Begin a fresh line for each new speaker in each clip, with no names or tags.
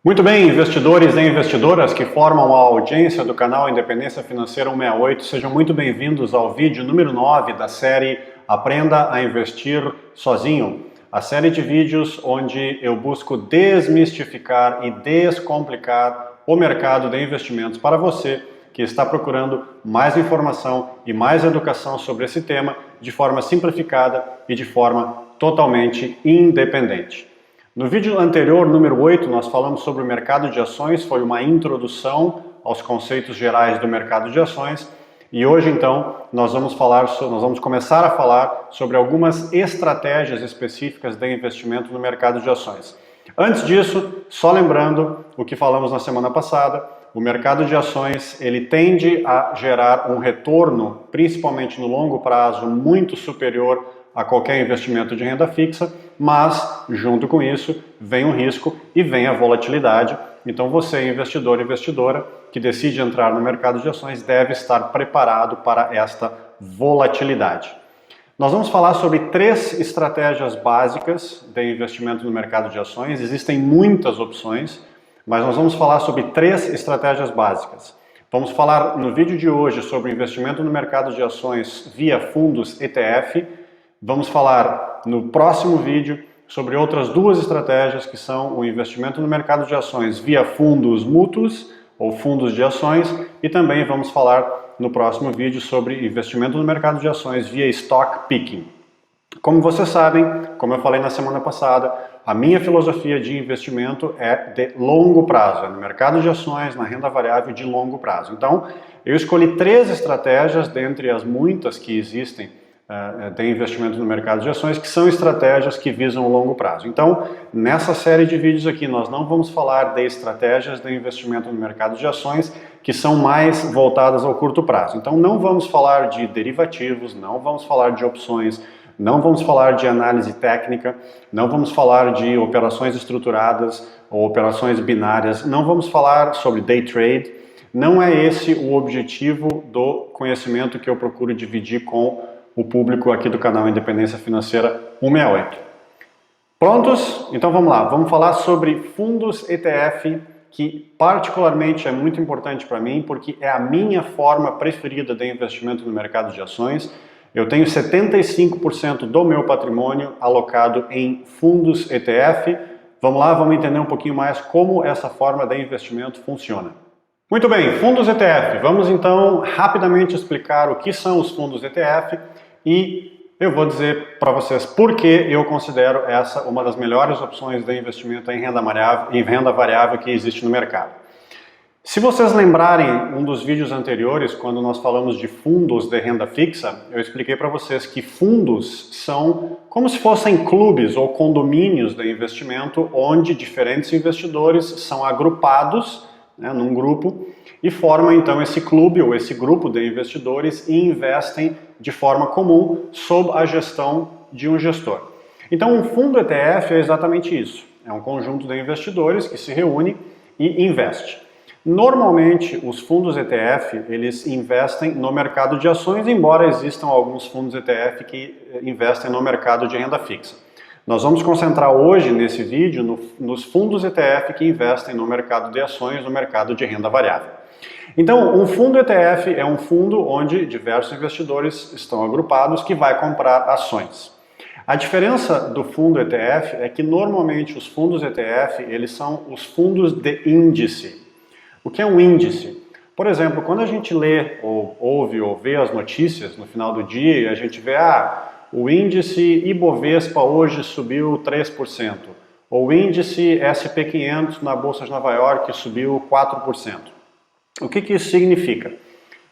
Muito bem, investidores e investidoras que formam a audiência do canal Independência Financeira 168, sejam muito bem-vindos ao vídeo número 9 da série Aprenda a Investir Sozinho, a série de vídeos onde eu busco desmistificar e descomplicar o mercado de investimentos para você que está procurando mais informação e mais educação sobre esse tema de forma simplificada e de forma totalmente independente. No vídeo anterior, número 8, nós falamos sobre o mercado de ações, foi uma introdução aos conceitos gerais do mercado de ações, e hoje então nós vamos começar a falar sobre algumas estratégias específicas de investimento no mercado de ações. Antes disso, só lembrando o que falamos na semana passada, o mercado de ações ele tende a gerar um retorno, principalmente no longo prazo, muito superior a qualquer investimento de renda fixa, mas junto com isso vem o risco e vem a volatilidade. Então você, investidor e investidora, que decide entrar no mercado de ações, deve estar preparado para esta volatilidade. Nós vamos falar sobre 3 estratégias básicas de investimento no mercado de ações. Existem muitas opções, mas nós vamos falar sobre 3 estratégias básicas. Vamos falar no vídeo de hoje sobre investimento no mercado de ações via fundos ETF. Vamos falar no próximo vídeo sobre outras 2 estratégias que são o investimento no mercado de ações via fundos mútuos ou fundos de ações, e também vamos falar no próximo vídeo sobre investimento no mercado de ações via stock picking. Como vocês sabem, como eu falei na semana passada, a minha filosofia de investimento é de longo prazo, é no mercado de ações, na renda variável de longo prazo. Então, eu escolhi 3 estratégias dentre as muitas que existem de investimento no mercado de ações, que são estratégias que visam o longo prazo. Então, nessa série de vídeos aqui, nós não vamos falar de estratégias de investimento no mercado de ações que são mais voltadas ao curto prazo. Então, não vamos falar de derivativos, não vamos falar de opções, não vamos falar de análise técnica, não vamos falar de operações estruturadas ou operações binárias, não vamos falar sobre day trade. Não é esse o objetivo do conhecimento que eu procuro dividir com o público aqui do canal Independência Financeira 168. Prontos? Então vamos lá, vamos falar sobre fundos ETF, que particularmente é muito importante para mim, porque é a minha forma preferida de investimento no mercado de ações. Eu tenho 75% do meu patrimônio alocado em fundos ETF. Vamos lá, vamos entender um pouquinho mais como essa forma de investimento funciona. Muito bem, fundos ETF. Vamos então rapidamente explicar o que são os fundos ETF e eu vou dizer para vocês por que eu considero essa uma das melhores opções de investimento em renda variável que existe no mercado. Se vocês lembrarem um dos vídeos anteriores, quando nós falamos de fundos de renda fixa, eu expliquei para vocês que fundos são como se fossem clubes ou condomínios de investimento onde diferentes investidores são agrupados, num grupo, e formam então esse clube ou esse grupo de investidores e investem de forma comum sob a gestão de um gestor. Então um fundo ETF é exatamente isso, é um conjunto de investidores que se reúne e investe. Normalmente os fundos ETF eles investem no mercado de ações, embora existam alguns fundos ETF que investem no mercado de renda fixa. Nós vamos concentrar hoje nesse vídeo nos fundos ETF que investem no mercado de ações, no mercado de renda variável. Então, um fundo ETF é um fundo onde diversos investidores estão agrupados que vai comprar ações. A diferença do fundo ETF é que normalmente os fundos ETF eles são os fundos de índice. O que é um índice? Por exemplo, quando a gente lê ou ouve ou vê as notícias no final do dia e a gente vê o índice Ibovespa hoje subiu 3%, ou o índice SP500 na Bolsa de Nova York subiu 4%. O que isso significa?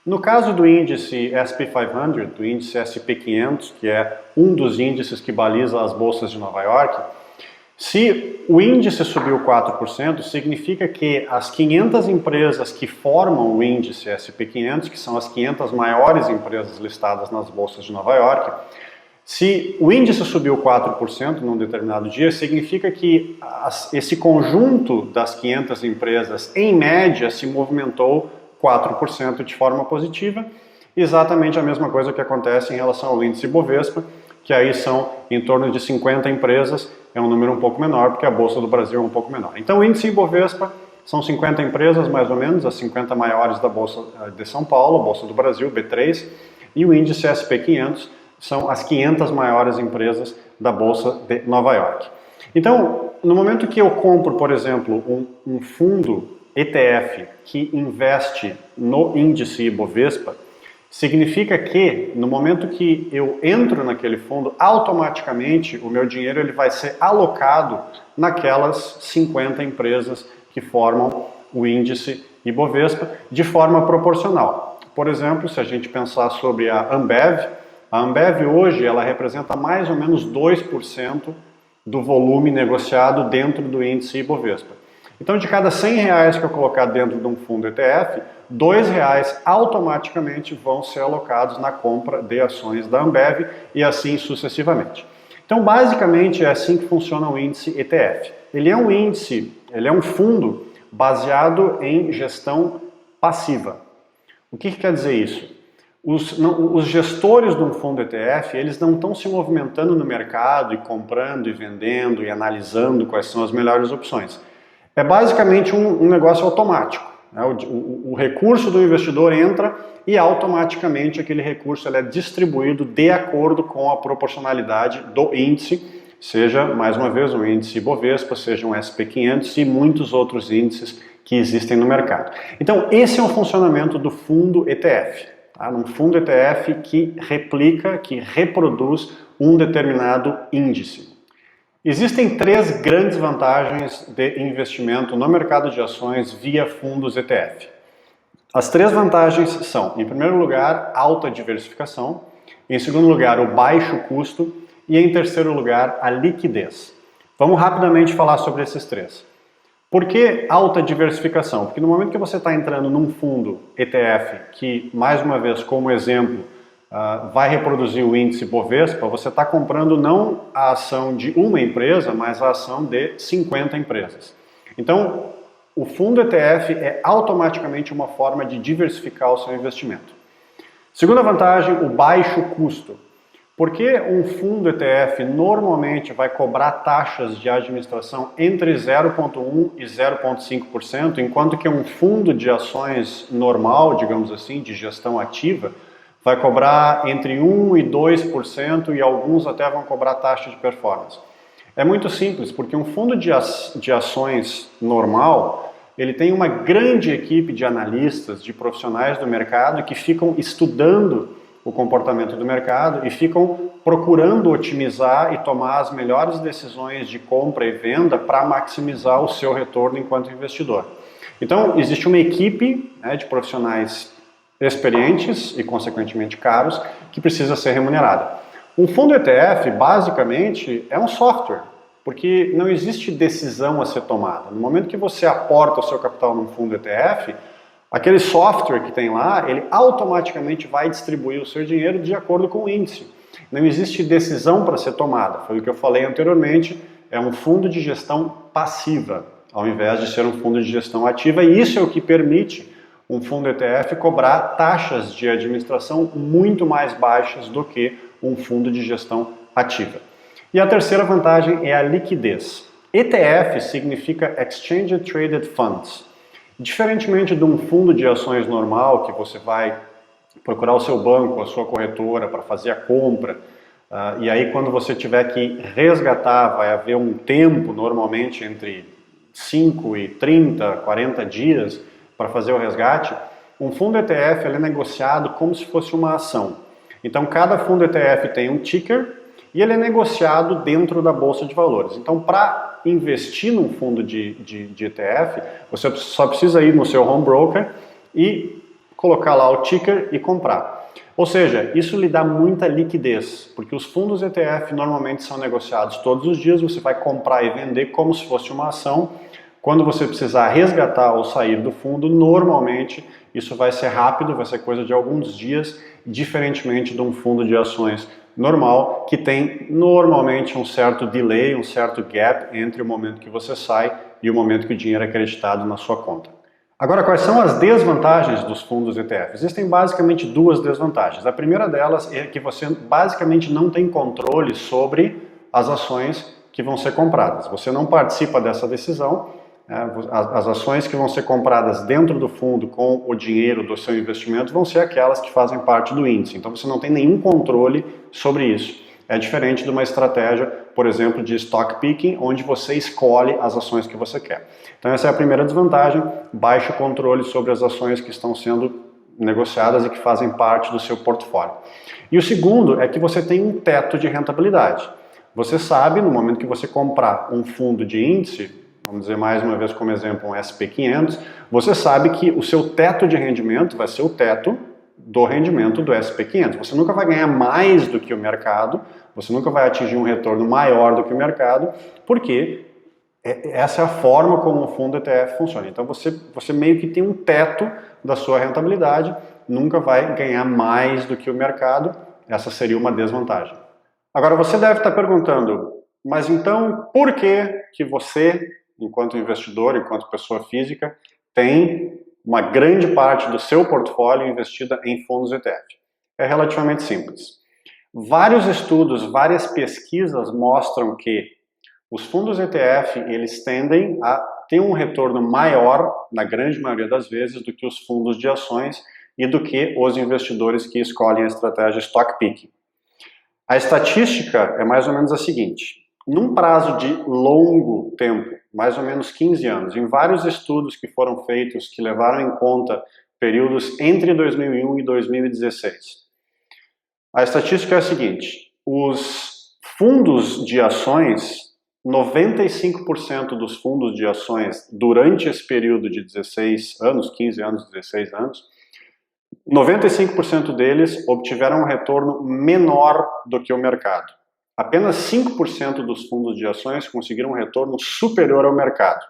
No caso do índice SP500, do índice SP500, que é um dos índices que baliza as bolsas de Nova York, se o índice subiu 4%, significa que as 500 empresas que formam o índice SP500, que são as 500 maiores empresas listadas nas bolsas de Nova York, se o índice subiu 4% num determinado dia, significa que esse conjunto das 500 empresas, em média, se movimentou 4% de forma positiva, exatamente a mesma coisa que acontece em relação ao índice Bovespa, que aí são em torno de 50 empresas, é um número um pouco menor, porque a Bolsa do Brasil é um pouco menor. Então o índice Ibovespa são 50 empresas, mais ou menos, as 50 maiores da Bolsa de São Paulo, Bolsa do Brasil, B3, e o índice SP500 são as 500 maiores empresas da Bolsa de Nova York. Então, no momento que eu compro, por exemplo, um fundo ETF que investe no índice Ibovespa, significa que no momento que eu entro naquele fundo, automaticamente o meu dinheiro ele vai ser alocado naquelas 50 empresas que formam o índice Ibovespa de forma proporcional. Por exemplo, se a gente pensar sobre a Ambev hoje ela representa mais ou menos 2% do volume negociado dentro do índice Ibovespa. Então, de cada R$100 que eu colocar dentro de um fundo ETF, R$2 automaticamente vão ser alocados na compra de ações da Ambev e assim sucessivamente. Então, basicamente, é assim que funciona o índice ETF. Ele é um índice, ele é um fundo baseado em gestão passiva. O que quer dizer isso? Os gestores de um fundo ETF, eles não estão se movimentando no mercado e comprando e vendendo e analisando quais são as melhores opções. É basicamente um negócio automático. Né? O recurso do investidor entra e automaticamente aquele recurso ele é distribuído de acordo com a proporcionalidade do índice, seja, mais uma vez, um índice Ibovespa, seja um SP500 e muitos outros índices que existem no mercado. Então, esse é o funcionamento do fundo ETF. Tá? Um fundo ETF que replica, que reproduz um determinado índice. Existem 3 grandes vantagens de investimento no mercado de ações via fundos ETF. As 3 vantagens são, em primeiro lugar, alta diversificação, em segundo lugar, o baixo custo e em terceiro lugar, a liquidez. Vamos rapidamente falar sobre esses 3. Por que alta diversificação? Porque no momento que você está entrando num fundo ETF que, mais uma vez, como exemplo, vai reproduzir o índice Bovespa, você está comprando não a ação de uma empresa, mas a ação de 50 empresas. Então, o fundo ETF é automaticamente uma forma de diversificar o seu investimento. Segunda vantagem, o baixo custo. Porque um fundo ETF normalmente vai cobrar taxas de administração entre 0,1% e 0,5%, enquanto que um fundo de ações normal, digamos assim, de gestão ativa, vai cobrar entre 1% e 2% e alguns até vão cobrar taxa de performance. É muito simples, porque um fundo de ações normal, ele tem uma grande equipe de analistas, de profissionais do mercado que ficam estudando o comportamento do mercado e ficam procurando otimizar e tomar as melhores decisões de compra e venda para maximizar o seu retorno enquanto investidor. Então, existe uma equipe de profissionais experientes e, consequentemente, caros, que precisa ser remunerada. Um fundo ETF, basicamente, é um software, porque não existe decisão a ser tomada. No momento que você aporta o seu capital num fundo ETF, aquele software que tem lá, ele automaticamente vai distribuir o seu dinheiro de acordo com o índice. Não existe decisão para ser tomada. Foi o que eu falei anteriormente, é um fundo de gestão passiva, ao invés de ser um fundo de gestão ativa, e isso é o que permite um fundo ETF cobrar taxas de administração muito mais baixas do que um fundo de gestão ativa. E a terceira vantagem é a liquidez. ETF significa Exchange Traded Funds. Diferentemente de um fundo de ações normal, que você vai procurar o seu banco, a sua corretora para fazer a compra, e aí quando você tiver que resgatar, vai haver um tempo, normalmente entre 5 e 30, 40 dias para fazer o resgate, um fundo ETF ele é negociado como se fosse uma ação. Então cada fundo ETF tem um ticker e ele é negociado dentro da Bolsa de Valores. Então para investir num fundo de ETF, você só precisa ir no seu home broker e colocar lá o ticker e comprar. Ou seja, isso lhe dá muita liquidez, porque os fundos ETF normalmente são negociados todos os dias, você vai comprar e vender como se fosse uma ação. Quando você precisar resgatar ou sair do fundo, normalmente isso vai ser rápido, vai ser coisa de alguns dias, diferentemente de um fundo de ações normal, que tem normalmente um certo delay, um certo gap entre o momento que você sai e o momento que o dinheiro é acreditado na sua conta. Agora, quais são as desvantagens dos fundos ETF? Existem basicamente 2 desvantagens. A primeira delas é que você basicamente não tem controle sobre as ações que vão ser compradas. Você não participa dessa decisão, as ações que vão ser compradas dentro do fundo com o dinheiro do seu investimento vão ser aquelas que fazem parte do índice. Então você não tem nenhum controle sobre isso. É diferente de uma estratégia, por exemplo, de stock picking, onde você escolhe as ações que você quer. Então essa é a primeira desvantagem, baixo controle sobre as ações que estão sendo negociadas e que fazem parte do seu portfólio. E o segundo é que você tem um teto de rentabilidade. Você sabe, no momento que você comprar um fundo de índice, vamos dizer mais uma vez como exemplo um SP500, você sabe que o seu teto de rendimento vai ser o teto do rendimento do SP500. Você nunca vai ganhar mais do que o mercado, você nunca vai atingir um retorno maior do que o mercado, porque essa é a forma como o fundo ETF funciona. Então você meio que tem um teto da sua rentabilidade, nunca vai ganhar mais do que o mercado, essa seria uma desvantagem. Agora você deve estar perguntando, mas então por que você, enquanto investidor, enquanto pessoa física, tem uma grande parte do seu portfólio investida em fundos ETF? É relativamente simples. Vários estudos, várias pesquisas mostram que os fundos ETF, eles tendem a ter um retorno maior, na grande maioria das vezes, do que os fundos de ações e do que os investidores que escolhem a estratégia stock picking. A estatística é mais ou menos a seguinte: num prazo de longo tempo, mais ou menos 15 anos, em vários estudos que foram feitos que levaram em conta períodos entre 2001 e 2016, a estatística é a seguinte: os fundos de ações, 95% dos fundos de ações durante esse período de 16 anos, 15 anos, 16 anos, 95% deles obtiveram um retorno menor do que o mercado. Apenas 5% dos fundos de ações conseguiram um retorno superior ao mercado.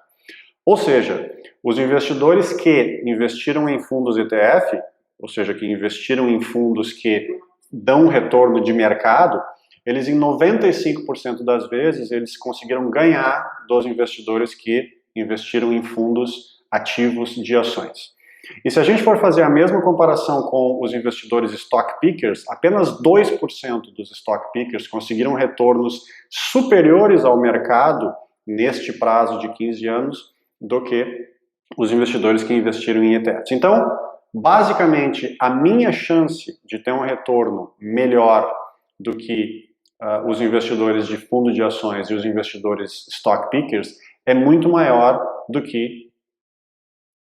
Ou seja, os investidores que investiram em fundos ETF, ou seja, que investiram em fundos que dão um retorno de mercado, eles em 95% das vezes eles conseguiram ganhar dos investidores que investiram em fundos ativos de ações. E se a gente for fazer a mesma comparação com os investidores stock pickers, apenas 2% dos stock pickers conseguiram retornos superiores ao mercado neste prazo de 15 anos do que os investidores que investiram em ETFs. Então, basicamente, a minha chance de ter um retorno melhor do que os investidores de fundo de ações e os investidores stock pickers é muito maior do que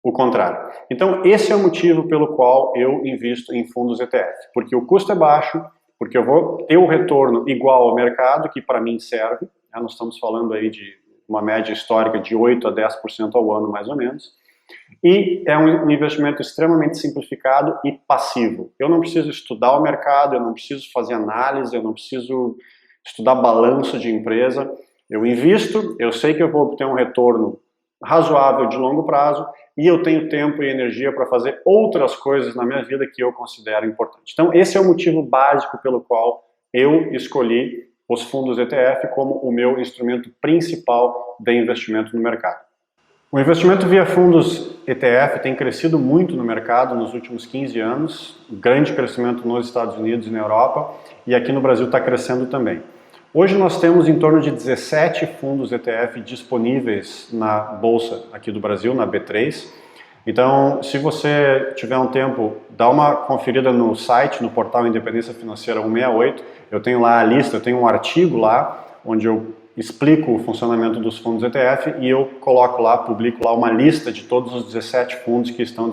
o contrário. Então, esse é o motivo pelo qual eu invisto em fundos ETF, porque o custo é baixo, porque eu vou ter o retorno igual ao mercado, que para mim serve, nós estamos falando aí de uma média histórica de 8 a 10% ao ano, mais ou menos, e é um investimento extremamente simplificado e passivo. Eu não preciso estudar o mercado, eu não preciso fazer análise, eu não preciso estudar balanço de empresa, eu invisto, eu sei que eu vou obter um retorno razoável de longo prazo, e eu tenho tempo e energia para fazer outras coisas na minha vida que eu considero importantes. Então, esse é o motivo básico pelo qual eu escolhi os fundos ETF como o meu instrumento principal de investimento no mercado. O investimento via fundos ETF tem crescido muito no mercado nos últimos 15 anos, grande crescimento nos Estados Unidos e na Europa, e aqui no Brasil está crescendo também. Hoje nós temos em torno de 17 fundos ETF disponíveis na Bolsa aqui do Brasil, na B3. Então, se você tiver um tempo, dá uma conferida no site, no portal Independência Financeira 168. Eu tenho lá a lista, eu tenho um artigo lá, onde eu explico o funcionamento dos fundos ETF e eu coloco lá, publico lá uma lista de todos os 17 fundos que estão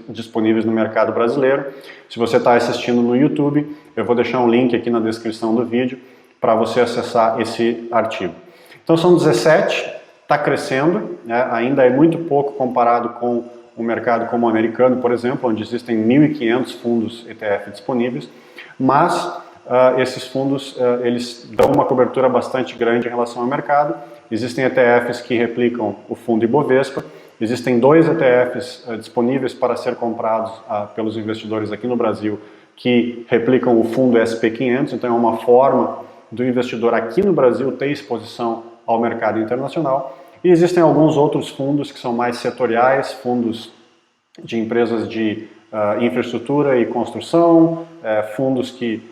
disponíveis no mercado brasileiro. Se você está assistindo no YouTube, eu vou deixar um link aqui na descrição do vídeo para você acessar esse artigo. Então são 17, está crescendo, né? Ainda é muito pouco comparado com o mercado como o americano, por exemplo, onde existem 1.500 fundos ETF disponíveis, mas esses fundos eles dão uma cobertura bastante grande em relação ao mercado. Existem ETFs que replicam o fundo Ibovespa, existem 2 ETFs disponíveis para ser comprados pelos investidores aqui no Brasil que replicam o fundo SP500, então é uma forma do investidor aqui no Brasil ter exposição ao mercado internacional. E existem alguns outros fundos que são mais setoriais, fundos de empresas de infraestrutura e construção, fundos que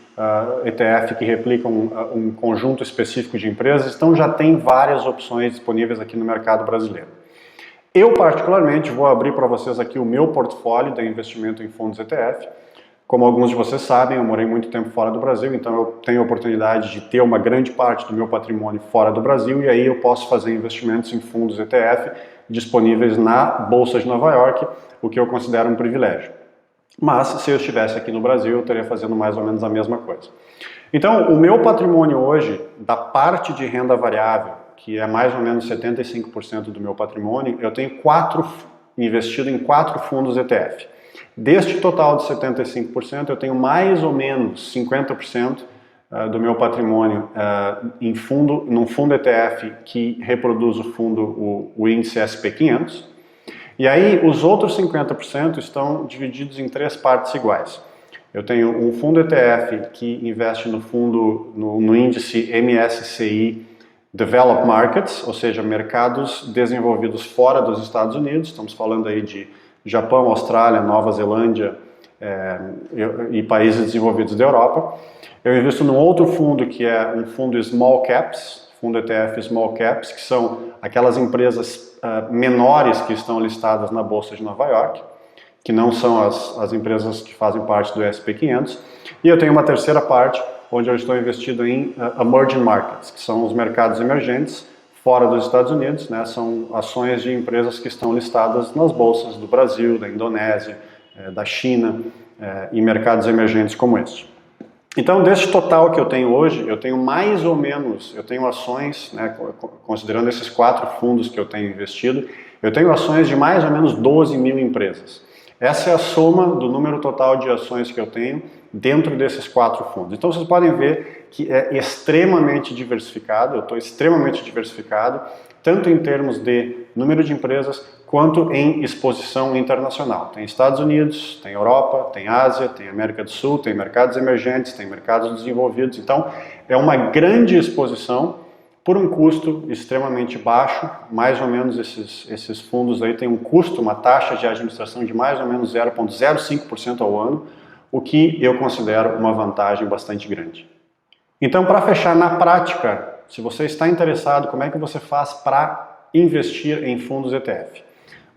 ETF que replicam um conjunto específico de empresas, então já tem várias opções disponíveis aqui no mercado brasileiro. Eu particularmente vou abrir para vocês aqui o meu portfólio de investimento em fundos ETF. Como alguns de vocês sabem, eu morei muito tempo fora do Brasil, então eu tenho a oportunidade de ter uma grande parte do meu patrimônio fora do Brasil e aí eu posso fazer investimentos em fundos ETF disponíveis na Bolsa de Nova York, o que eu considero um privilégio. Mas se eu estivesse aqui no Brasil, eu estaria fazendo mais ou menos a mesma coisa. Então, o meu patrimônio hoje, da parte de renda variável, que é mais ou menos 75% do meu patrimônio, eu tenho investido em 4 fundos ETF. Deste total de 75%, eu tenho mais ou menos 50% do meu patrimônio num fundo ETF que reproduz o índice SP500. E aí, os outros 50% estão divididos em 3 partes iguais. Eu tenho um fundo ETF que investe no índice MSCI Developed Markets, ou seja, mercados desenvolvidos fora dos Estados Unidos. Estamos falando aí de Japão, Austrália, Nova Zelândia e países desenvolvidos da Europa. Eu invisto num outro fundo que é um fundo Small Caps, fundo ETF Small Caps, que são aquelas empresas menores que estão listadas na Bolsa de Nova York, que não são as empresas que fazem parte do SP500. E eu tenho uma terceira parte, onde eu estou investido em Emerging Markets, que são os mercados emergentes fora dos Estados Unidos, né? São ações de empresas que estão listadas nas bolsas do Brasil, da Indonésia, da China e mercados emergentes como este. Então, desse total que eu tenho hoje, eu tenho mais ou menos, eu tenho ações, né, considerando esses 4 fundos que eu tenho investido, eu tenho ações de mais ou menos 12 mil empresas. Essa é a soma do número total de ações que eu tenho dentro desses 4 fundos. Então, vocês podem ver que é extremamente diversificado, eu estou extremamente diversificado, tanto em termos de número de empresas, quanto em exposição internacional. Tem Estados Unidos, tem Europa, tem Ásia, tem América do Sul, tem mercados emergentes, tem mercados desenvolvidos. Então, é uma grande exposição por um custo extremamente baixo. Mais ou menos esses fundos aí têm um custo, uma taxa de administração de mais ou menos 0,05% ao ano, o que eu considero uma vantagem bastante grande. Então, para fechar na prática, se você está interessado, como é que você faz para investir em fundos ETF?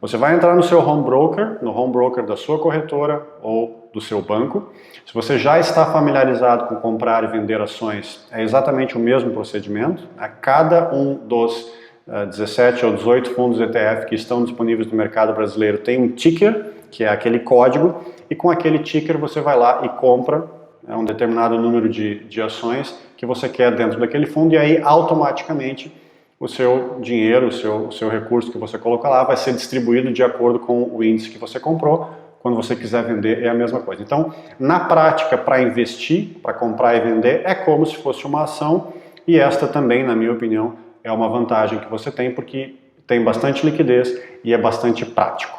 Você vai entrar no seu home broker, no home broker da sua corretora ou do seu banco. Se você já está familiarizado com comprar e vender ações, é exatamente o mesmo procedimento. A cada um dos 17 ou 18 fundos ETF que estão disponíveis no mercado brasileiro tem um ticker, que é aquele código, e com aquele ticker você vai lá e compra um determinado número de ações que você quer dentro daquele fundo, e aí automaticamente o seu dinheiro, o seu recurso que você coloca lá vai ser distribuído de acordo com o índice que você comprou. Quando você quiser vender é a mesma coisa. Então, na prática, para investir, para comprar e vender, é como se fosse uma ação, e esta também, na minha opinião, é uma vantagem que você tem, porque tem bastante liquidez e é bastante prático.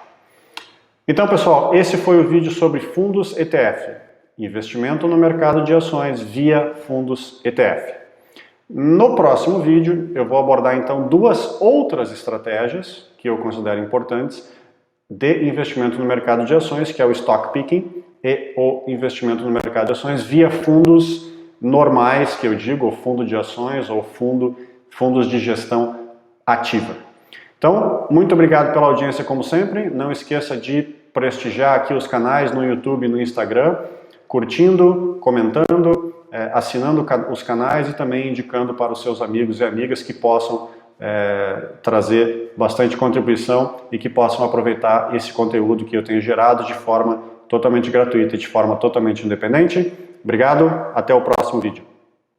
Então, pessoal, esse foi o vídeo sobre fundos ETF, investimento no mercado de ações via fundos ETF. No próximo vídeo, eu vou abordar então 2 outras estratégias que eu considero importantes de investimento no mercado de ações, que é o stock picking e o investimento no mercado de ações via fundos normais, que eu digo, ou fundo de ações ou fundos de gestão ativa. Então, muito obrigado pela audiência como sempre. Não esqueça de prestigiar aqui os canais no YouTube e no Instagram, curtindo, comentando, assinando os canais e também indicando para os seus amigos e amigas que possam trazer bastante contribuição e que possam aproveitar esse conteúdo que eu tenho gerado de forma totalmente gratuita e de forma totalmente independente. Obrigado, até o próximo vídeo.